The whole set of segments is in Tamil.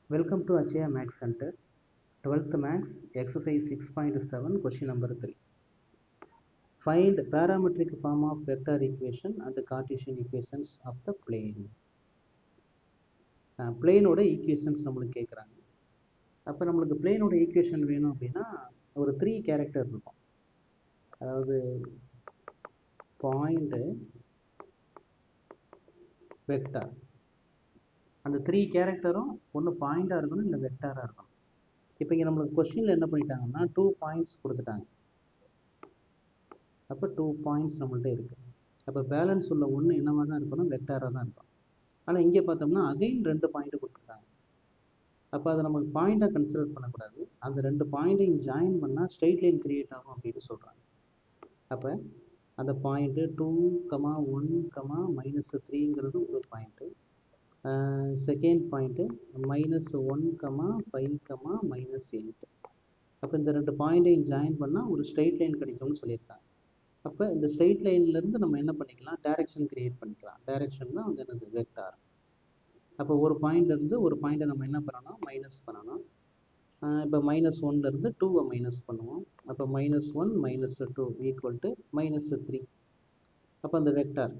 Welcome to Achaya Max Center, 12th Max, exercise 6.7, question number 3. Find parametric form of vector equation and the Cartesian equations of the plane. பிளேனோட ஈக்குவேஷன்ஸ் நம்மளுக்கு கேட்குறாங்க. அப்போ நம்மளுக்கு பிளேனோட ஈக்குவேஷன் வேணும் அப்படின்னா ஒரு 3 கேரக்டர் இருக்கும். அதாவது பாயிண்ட், வெக்டார். அந்த 3 கேரக்டரும் ஒன்று பாயிண்டாக இருக்கணும், இல்லை வெக்டாராக இருக்கணும். இப்போ இங்கே நம்மளுக்கு கொஸ்டினில் என்ன பண்ணிட்டாங்கன்னா 2 பாயிண்ட்ஸ் கொடுத்துட்டாங்க. அப்போ 2 பாயிண்ட்ஸ் நம்மள்ட்ட இருக்குது. அப்போ பேலன்ஸ் உள்ள ஒன்று என்னவாக தான் இருக்கணும், வெக்டாராக தான் இருக்கும். ஆனால் இங்கே பார்த்தோம்னா அகைன் 2 பாயிண்ட்டு கொடுத்துருக்காங்க. அப்போ அதை நமக்கு பாயிண்டாக கன்சிடர் பண்ணக்கூடாது. அந்த 2 பாயிண்ட்டையும் ஜாயின் பண்ணால் ஸ்ட்ரெயிட் லைன் கிரியேட் ஆகும் அப்படின்னு சொல்கிறாங்க. அப்போ அந்த பாயிண்ட்டு 2,1,-3ங்கிறது ஒரு பாயிண்ட்டு. Second point -1,5,-8. அப்போ இந்த 2 பாயிண்ட்டையும் ஜாயின் பண்ணால் ஒரு ஸ்ட்ரெயிட் லைன் கிடைக்கும்னு சொல்லியிருக்காங்க. அப்போ இந்த ஸ்ட்ரெயிட் லைன்லேருந்து நம்ம என்ன பண்ணிக்கலாம், டைரெக்ஷன் கிரியேட் பண்ணிக்கலாம். டைரெக்ஷன் தான் வந்து என்னது, வெக்டார். அப்போ ஒரு பாயிண்ட்லேருந்து ஒரு பாயிண்ட்டை நம்ம என்ன பண்ணணும், மைனஸ் பண்ணணும். இப்போ -1லேருந்து 2வை மைனஸ் பண்ணுவோம். அப்போ -1 - 2 ஈக்குவல் டு -3. அப்போ அந்த வெக்டார்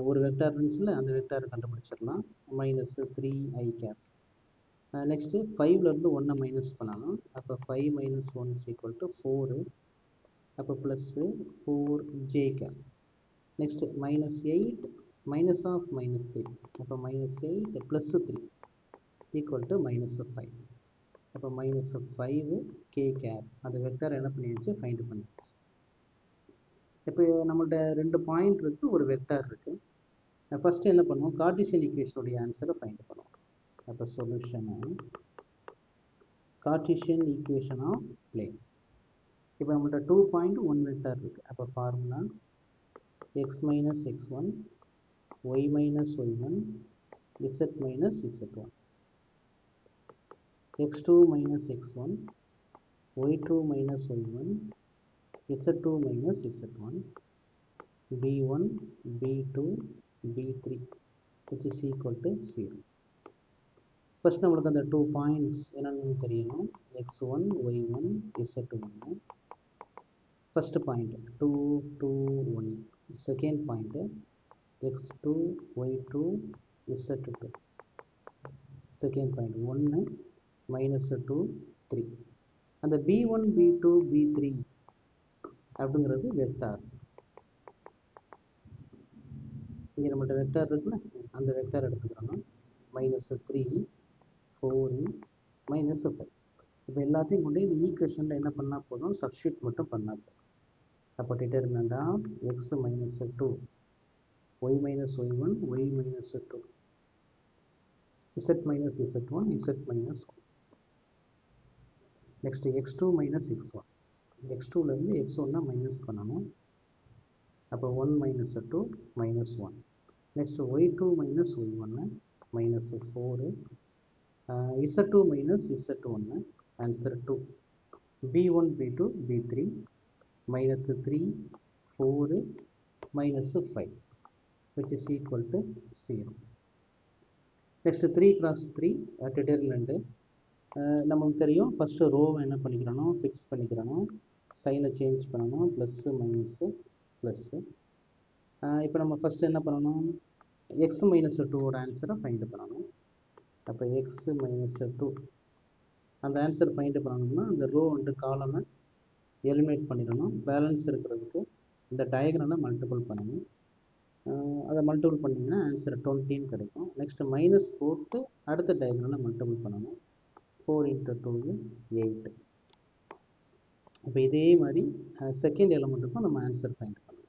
ஒரு வெக்டார் இருந்துச்சுல்ல, அந்த வெக்டாரை கண்டுபிடிச்சிடலாம். -3i gap. நெக்ஸ்ட்டு 5லேருந்து 1 மைனஸ் பண்ணணும். அப்போ 5 - 1 = 4. அப்போ plus 4j cap. Next -8 minus of -3. அப்போ -8 + 3 ஈக்குவல் டு -5. அப்போ -5k கேப். அந்த வெக்டார் என்ன பண்ணிடுச்சு, ஃபைண்ட் பண்ணிடுச்சு. இப்போ நம்மள்ட்ட 2 பாயிண்ட் இருக்குது, ஒரு வெக்டார் இருக்குது. ஃபஸ்ட்டு என்ன பண்ணுவோம், கார்ட்டீசியன் ஈக்குவேஷனுடைய ஆன்சரை ஃபைண்ட் பண்ணுவோம். அப்போ சொல்யூஷனை கார்ட்டீசியன் ஈக்குவேஷன் ஆஃப் பிளேன். இப்போ நம்மள்ட்ட 2 பாயிண்ட் 1 வெக்டார் இருக்குது. அப்போ formula x - x1, y - y1, z - z1. x2 - x1, y2 - y1, z2 - z1, b1, b2, b3 which is equal to 0. First நம்மளுக்கு அந்த 2 பாயிண்ட்ஸ் என்னென்னு தெரியணும். x1, y1, z1. First point 2, 2, 1. Second point x2, y2, z2. Second point 1, -2, 3. அந்த b1, b2, b3 அப்படிங்கிறது வெக்டார். இங்கே நம்மள்ட்ட வெக்டார் இருக்குல்ல, அந்த வெக்டார் எடுத்துக்கிறோம். -3, 4, -5. இப்போ எல்லாத்தையும் கொண்டு இந்த ஈக்குவேஷனில் என்ன பண்ணால் போதும், சப்ஸ்டியூட் மட்டும் பண்ணால் போதும். அப்போ determinant of x - 2, y - y1, y - 2, z - z1, z - 1. Next x2 - x1. x2லேருந்து x1 minus பண்ணணும். அப்போ 1 - 2 -1. Next y2 - y1 -4. z2 - z1 answer 2. b1, b2, b3 -3, 4, -5 which is equal to 0. Next 3 × 3 determinant. நமக்கு தெரியும், ஃபஸ்ட்டு ரோவை என்ன பண்ணிக்கிறணும், ஃபிக்ஸ் பண்ணிக்கிறணும். சைனை சேஞ்ச் பண்ணணும், ப்ளஸ்ஸு மைனஸு ப்ளஸ்ஸு. இப்போ நம்ம ஃபஸ்ட்டு என்ன பண்ணணும், x - 2வோட ஆன்சரை ஃபைண்ட் பண்ணணும். அப்போ x - 2 அந்த ஆன்சர் ஃபைண்ட் பண்ணணும்னா அந்த ரோ வந்து காலமை எலிமினேட் பண்ணிடணும். பேலன்ஸ் இருக்கிறதுக்கு இந்த டயக்ராமை மல்டிபிள் பண்ணணும். அதை மல்டிபிள் பண்ணிங்கன்னா ஆன்சர் 20 கிடைக்கும். நெக்ஸ்ட்டு மைனஸ் போட்டு அடுத்த டயக்ராமில் மல்டிபிள் பண்ணணும். 4 × 2 8. அப்போ இதே மாதிரி செகண்ட் எலிமெண்ட்டுக்கும் நம்ம ஆன்சர் ஃபைண்ட் பண்ணணும்.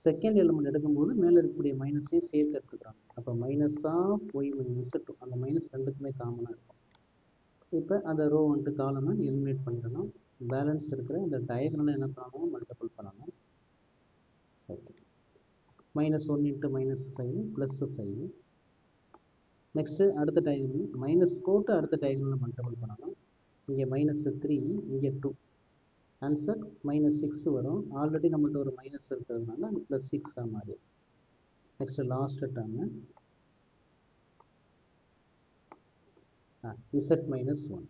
செகண்ட் எலிமெண்ட் எடுக்கும்போது மேலே இருக்கக்கூடிய மைனஸையும் சேர்த்து எடுத்துக்கிறாங்க. அப்போ மைனஸ் ஆஃப் y - 2 அந்த மைனஸ் ரெண்டுக்குமே காமனாக இருக்கும். இப்போ அந்த ரோ வந்துட்டு காலமை எலிமினேட் பண்ணிடணும். பேலன்ஸ் இருக்கிற இந்த டயக்ராமில் என்ன பண்ணணும், மல்டிபிள் பண்ணணும். ஓகே, -1 × -5 +5. நெக்ஸ்ட்டு அடுத்த டயக்ராம் மைனஸ் போட்டு அடுத்த டயக்ராமில் மல்டிபிள் பண்ணணும். இங்கே -3, இங்கே 2. ஆன்சர் -6 வரும். ஆல்ரெடி நம்மள்ட்ட ஒரு மைனஸ் இருக்கிறதுனால அது +6 மாறி. Next last term z minus 1.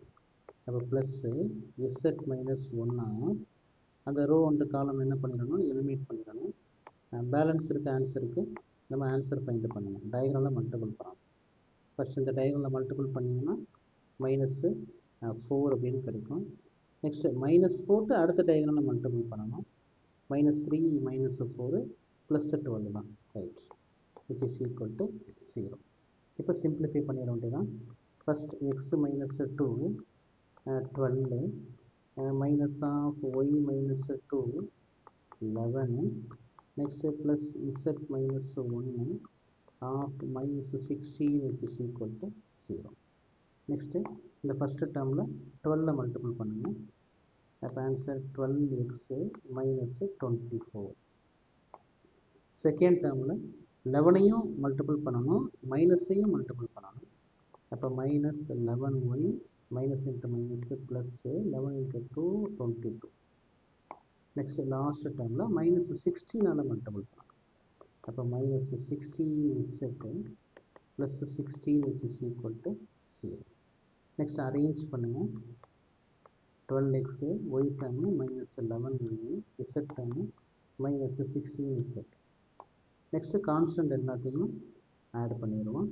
அப்போ ப்ளஸ்ஸு z minus 1 அந்த ரோ அண்ட் காலம் என்ன பண்ணிடணும், எலிமினேட் பண்ணிடணும். பேலன்ஸ் இருக்க ஆன்சருக்கு நம்ம ஆன்சர் ஃபைண்ட் பண்ணணும். டயக்ராமில் மல்டிபிள் பண்ணணும். ஃபஸ்ட் இந்த டயக்ராமில் மல்டிபிள் பண்ணிங்கன்னா மைனஸ்ஸு 4 அப்படின்னு கிடைக்கும். நெக்ஸ்ட்டு மைனஸ் போட்டு அடுத்த டயக்ராமில் மல்டிபிள் பண்ணணும். -3 - 4 +12 தான், right, which is equal to 0. இப்போ சிம்பிளிஃபை பண்ணிட வேண்டியதான். First x minus 2 12 minus of y minus 2 11, next plus z minus 1 of minus 16 which is equal to 0. next இந்த ஃபஸ்ட் டேர்மில் 12 மல்டிபிள் பண்ணுங்க. அப்போ ஆன்சர் 12x minus 24. செகண்ட் டேர்மில் 11ஐயும் மல்டிபிள் பண்ணணும், மைனஸையும் மல்டிபிள் பண்ணணும். அப்போ minus 11y minus into minus plus 11 into 2 22. next last termல minus 16 multiple பண்ணணும். அப்போ minus 16z plus 16 which is equal to 0. next arrange பண்ணுங்க. 12x y term minus 11y z term minus 16z. next constant எல்லாத்தையும் ஆட் பண்ணிடுவோம்.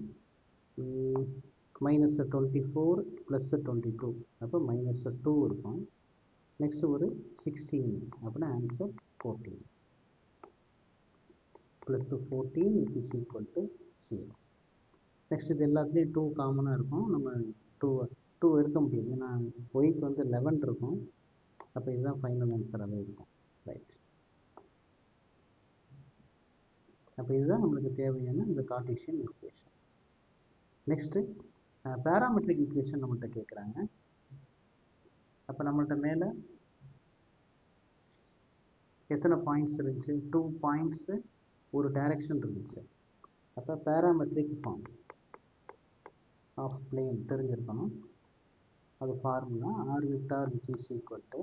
minus 24 plus 22 அப்போ minus 2 இருக்கும். next ஒரு 16 அப்படின்னா answer 14 plus 14 which is equal to 0. next இது எல்லாத்துலேயும் 2 காமனாக இருக்கும். நம்ம 2 எடுக்க முடியும், ஏன்னா ஒய்க்கு வந்து 11 இருக்கும். அப்போ இதுதான் ஃபைனல் ஆன்சராகவே இருக்கும், ரைட். அப்போ இதுதான் நம்மளுக்கு தேவையான இந்த Cartesian equation. Next parametric equation நம்மள்கிட்ட கேட்குறாங்க. அப்போ நம்மள்கிட்ட மேலே எத்தனை பாயிண்ட்ஸ் இருந்துச்சு, 2 பாயிண்ட்ஸு ஒரு டைரக்ஷன் இருந்துச்சு. அப்போ பேராமெட்ரிக் ஃபார்ம் ஆஃப் பிளேன் தெரிஞ்சிருக்கணும். அது formula r vector which is equal to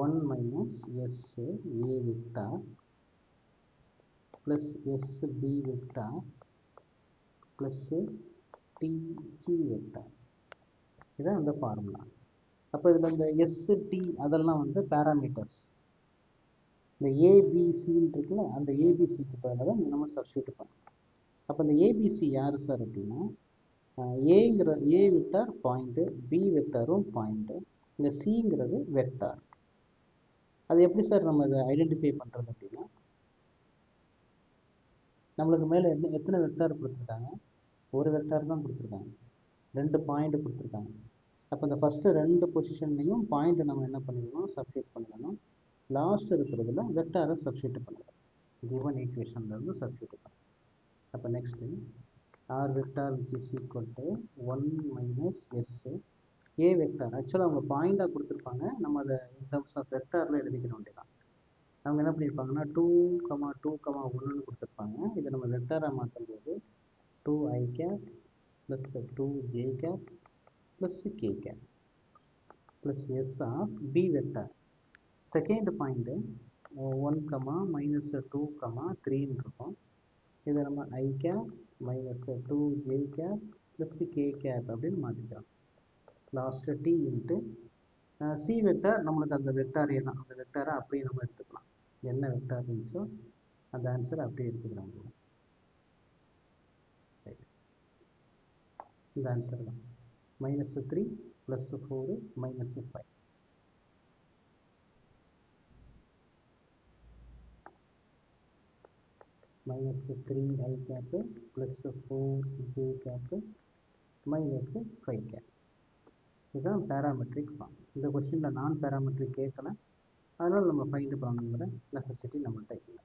1 minus s a vector plus s b vector plus t c vector. இதான் அந்த ஃபார்முலா. அப்போ இதில் இந்த எஸ் டி அதெல்லாம் வந்து பேராமீட்டர்ஸ். இந்த ஏபிசின்னு இருக்குல்ல, அந்த ஏபிசிக்கு பதிலாக தான் நம்ம சப்ஸ்டியூட் பண்ணணும். அப்போ இந்த ஏபிசி யார் சார் அப்படின்னா, ஏங்கிற ஏ வெக்டார் பாயிண்ட்டு, பி வெக்டாரும் பாயிண்ட்டு, இந்த சிங்கிறது வெக்டார். அது எப்படி சார் நம்ம இதை ஐடென்டிஃபை பண்ணுறது அப்படின்னா, நம்மளுக்கு மேலே எத்தனை வெக்டார் கொடுத்துருக்காங்க, ஒரு வெக்டார் தான் கொடுத்துருக்காங்க, 2 பாயிண்ட் கொடுத்துருக்காங்க. அப்போ இந்த ஃபஸ்ட்டு 2 பொசிஷன்லையும் பாயிண்ட்டை நம்ம என்ன பண்ணிக்கணும், சப்ஸ்டியூட் பண்ணிக்கணும். லாஸ்ட் இருக்கிறதுல வெக்டாரை சப்ஸ்டியூட் பண்ணிக்கணும். கிவன் ஈக்குவேஷன்லேருந்து சப்ஸ்டியூட் பண்ணணும். அப்போ next r vector which is equal to 1 minus s a vector. ஆக்சுவலாக அவங்க பாயிண்டாக கொடுத்துருப்பாங்க, நம்ம அதை இன் டர்ம்ஸ் ஆஃப் வெக்டாரில் எழுதிக்கிற வேண்டியதான். அவங்க என்ன பண்ணியிருப்பாங்கன்னா 2, 2, 1ன்னு கொடுத்துருப்பாங்க. இதை நம்ம வெக்டாராக மாற்றும் போது 2i cap plus 2j cap plus k cap plus S of B vector. Second point 1, minus 2, 3ன்னு இருக்கும். இதை நம்ம i cap minus 2j cap plus k cap அப்படின்னு மாற்றிக்கிறோம். Last t into C vector. நம்மளுக்கு அந்த வெக்டாரே தான், அந்த வெக்டாரை அப்படியே நம்ம எடுத்துக்கலாம். என்ன வெக்டார் இருந்துச்சோ அந்த ஆன்சரை அப்படியே எடுத்துக்கலாம். இந்த ஆன்சர் தான் -3 + 4 -5. -3i cap plus 4j cap -5 cap. இதுதான் பேராமெட்ரிக் ஃபார்ம். இந்த கொஸ்டினில் நான் பேராமெட்ரிக் கேட்கல, அதனால் நம்ம ஃபைண்ட் பண்ணணுங்கிற நெசசிட்டி நம்மள்கிட்ட இல்லை.